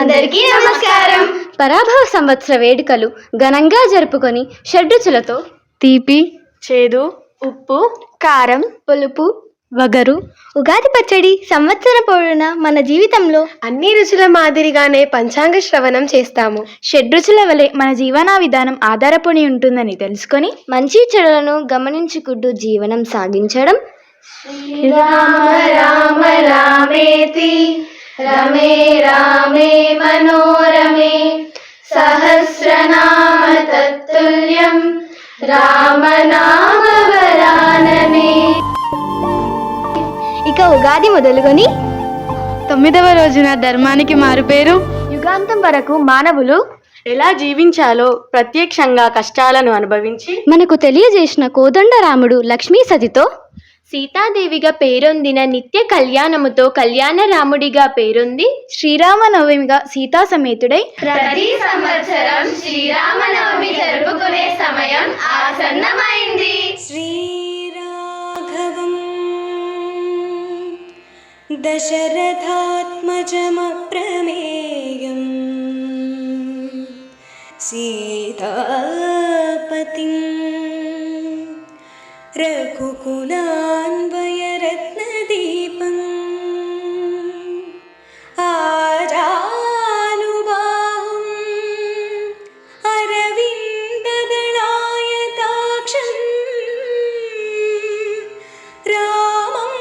అందరికీ నమస్కారం. పరాభవ సంవత్సర వేడుకలు ఘనంగా జరుపుకొని షడ్రుచులతో తీపి, చేదు, ఉప్పు, కారం, పులుపు, వగరు, ఉగాది పచ్చడి సంవత్సర పొడవునా మన జీవితంలో అన్ని రుచుల మాదిరిగానే పంచాంగ శ్రవణం చేస్తాము. షడ్రుచుల వలె మన జీవన విధానం ఆధారపడి ఉంటుందని తెలుసుకొని మంచి చెడులను గమనించుకుంటూ జీవనం సాగించడం. శ్రీరామ రామ రామేతి రమే రామే మనోరమే సహస్రనామ తత్తుల్యం రామనామ వరాననే. ఇక ఉగాది మొదలుకొని 9వ రోజున ధర్మానికి మారుపేరు. యుగాంతం వరకు మానవులు ఎలా జీవించాలో ప్రత్యక్షంగా కష్టాలను అనుభవించి మనకు తెలియజేసిన కోదండరాముడు లక్ష్మీ సతితో సీతాదేవిగా పేరొందిన నిత్య కళ్యాణముతో కళ్యాణ రాముడిగా పేరొంది శ్రీరామనవమిగా సీతా సమేతుడై ప్రతి సంవత్సరం శ్రీరామనవమి జరుపుకునే సమయం ఆసన్నమైంది. శ్రీరాఘవం దశరథాత్మజమప్రమేయం సీతాపతిం రఘుకులాన్వయరత్నదీపం ఆజానుబాహుం అరవిందదళాయతాక్షం రామం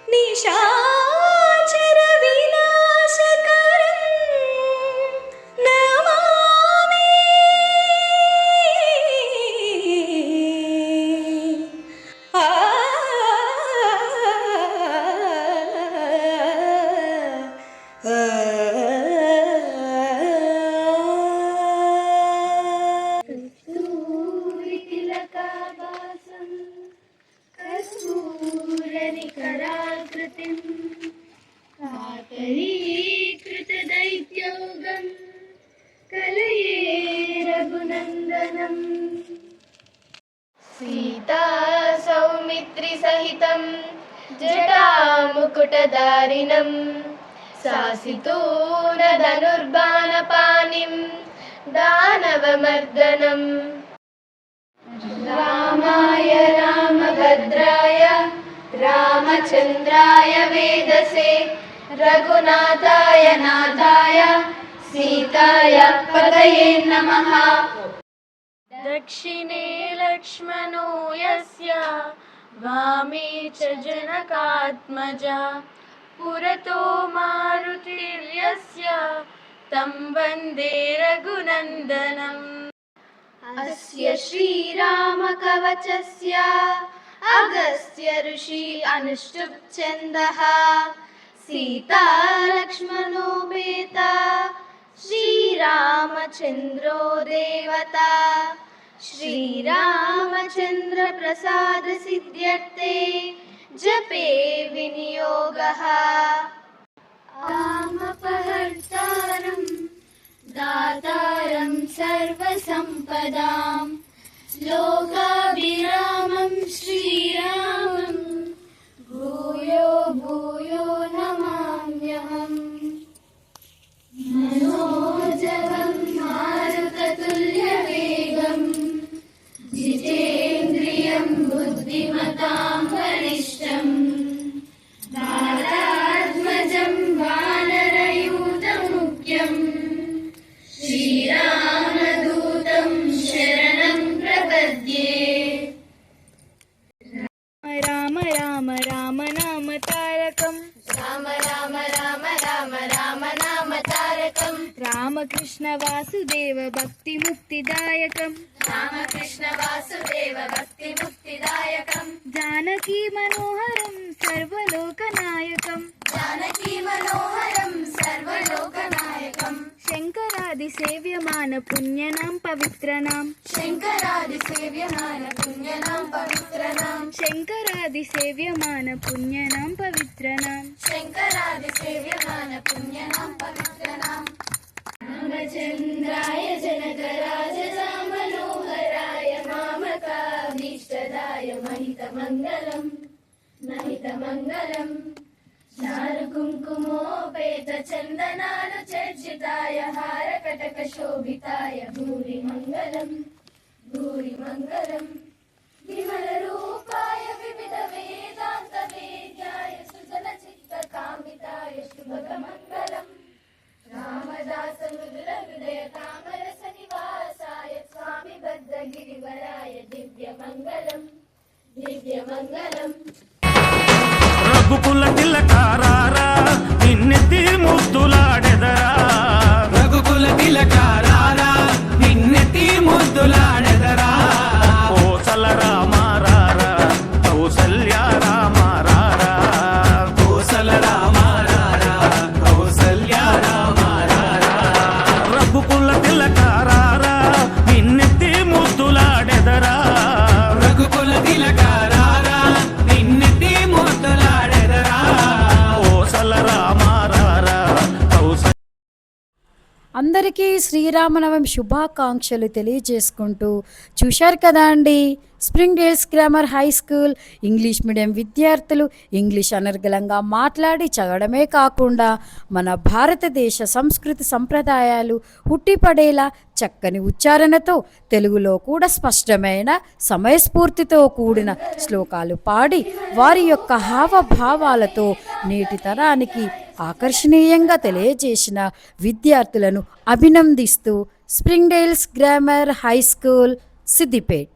నిశాచర వినాశకరం నమామి. దైత్యోగం కలయే రఘునందనం సీతా సౌమిత్రి సహితం జటాముకుటధారిణం శాసితూన ధనుర్బాణపాణిం దానవమర్దనం రామాయ రామభద్రాయ రామచంద్రాయ వేదసే రఘునాథాయ నాథాయ సీతాయ పతయే నమః. దక్షిణే లక్ష్మణో యస్య వామే చ జనకాత్మజా పురతో మారుతిర్యస్య తం వందే రఘునందనం. అస్య శ్రీరామ కవచస్య అగస్త్య ఋషి అనుష్ఠుప్ ఛందః సీతా లక్ష్మణో బేతా శ్రీరామచంద్రో దేవతా శ్రీరామచంద్ర ప్రసాద సిద్ధ్యర్థే జపే వినియోగః. ఆమపహర్తారం దాతారం సర్వసంపదాం లోకాభిరామం శ్రీరామం భూయో భూయో నమామ్యహం. మనోజవం మారుతతుల్యవేగం జితేంద్రియం బుద్ధిమతాం వరిష్టం వాతాత్మజం వానరయూతముఖ్యం శ్రీరామదూతం శరణం ప్రపద్యే. రామ రామ రామ నామ తారకం రామ రామ రామ రామ రామ నామ తారకం రామకృష్ణ వాసుదేవ భక్తి ముక్తిదాయకం రామకృష్ణ వాసుదేవ భక్తి ముక్తిదాయకం జానకీ మనోహరం సర్వలోకనాయకం జానకీ మనోహరం సర్వలోకనాయకం శంకరాది సేవ్యమాన పుణ్యనాం పవిత్రనాం శంకరాది సేవ్యమాన పుణ్యనాం పవిత్రనాం శంకరాది సేవ్యమాన పుణ్యనాం పవిత్రనాం శంకరాది సేవ్యమాన పుణ్యనాం పవిత్రనాం. రామచంద్రాయ జనకరాజసామనోహరాయ మామకాభీష్టదాయ మహితమంగళం నహితమంగళం చారు కుంకుమో సముపేత చందనాలు చర్చితాయ హారకటక శోభితాయ భూరి మంగళం భూరి మంగళం విమల రూపాయ వివిధ వేదాంత వేద్యాయ సుజన చిత్త కామితాయ శుభగ మంగళం రామదాస మృదుల హృదయ తామరస నివాసాయ స్వామి భద్ర గిరివరాయ దివ్య మంగళం దివ్య మంగళం రఘుకుల తిలకారారా నిన్నెత్తి ముద్దులాడెదరా రఘుకుల తిలకారారా నిన్నెత్తి ముద్దులాడెదరా కోసల రామారారా కౌసల్య రామారారా కోసల రామారారా కౌసల్య రామారారా రఘుకుల తిలకారారా నిన్నెత్తి ముద్దులాడెదరా రఘుకుల తిలకారారా నిన్నెత్తి ముద్దులాడెదరా కోసల రామారారా కౌసల్య అందరికీ శ్రీరామనవమి శుభాకాంక్షలు తెలియజేసుకుంటూ చూశారు కదా అండి spring Dale's grammar high school English medium విద్యార్థులు ఇంగ్లీష్ అనర్గళంగా మాట్లాడి చదవడమే కాకుండా మన భారతదేశ సంస్కృతి సంప్రదాయాలు ఉట్టిపడేలా చక్కని ఉచ్చారణతో తెలుగులో కూడా స్పష్టమైన సమయస్ఫూర్తితో కూడిన శ్లోకాలు పాడి వారి యొక్క హావభావాలతో నేటి తరానికి ఆకర్షణీయంగా తెలియజేసిన విద్యార్థులను అభినందిస్తూ spring Dale's grammar high school Siddipet.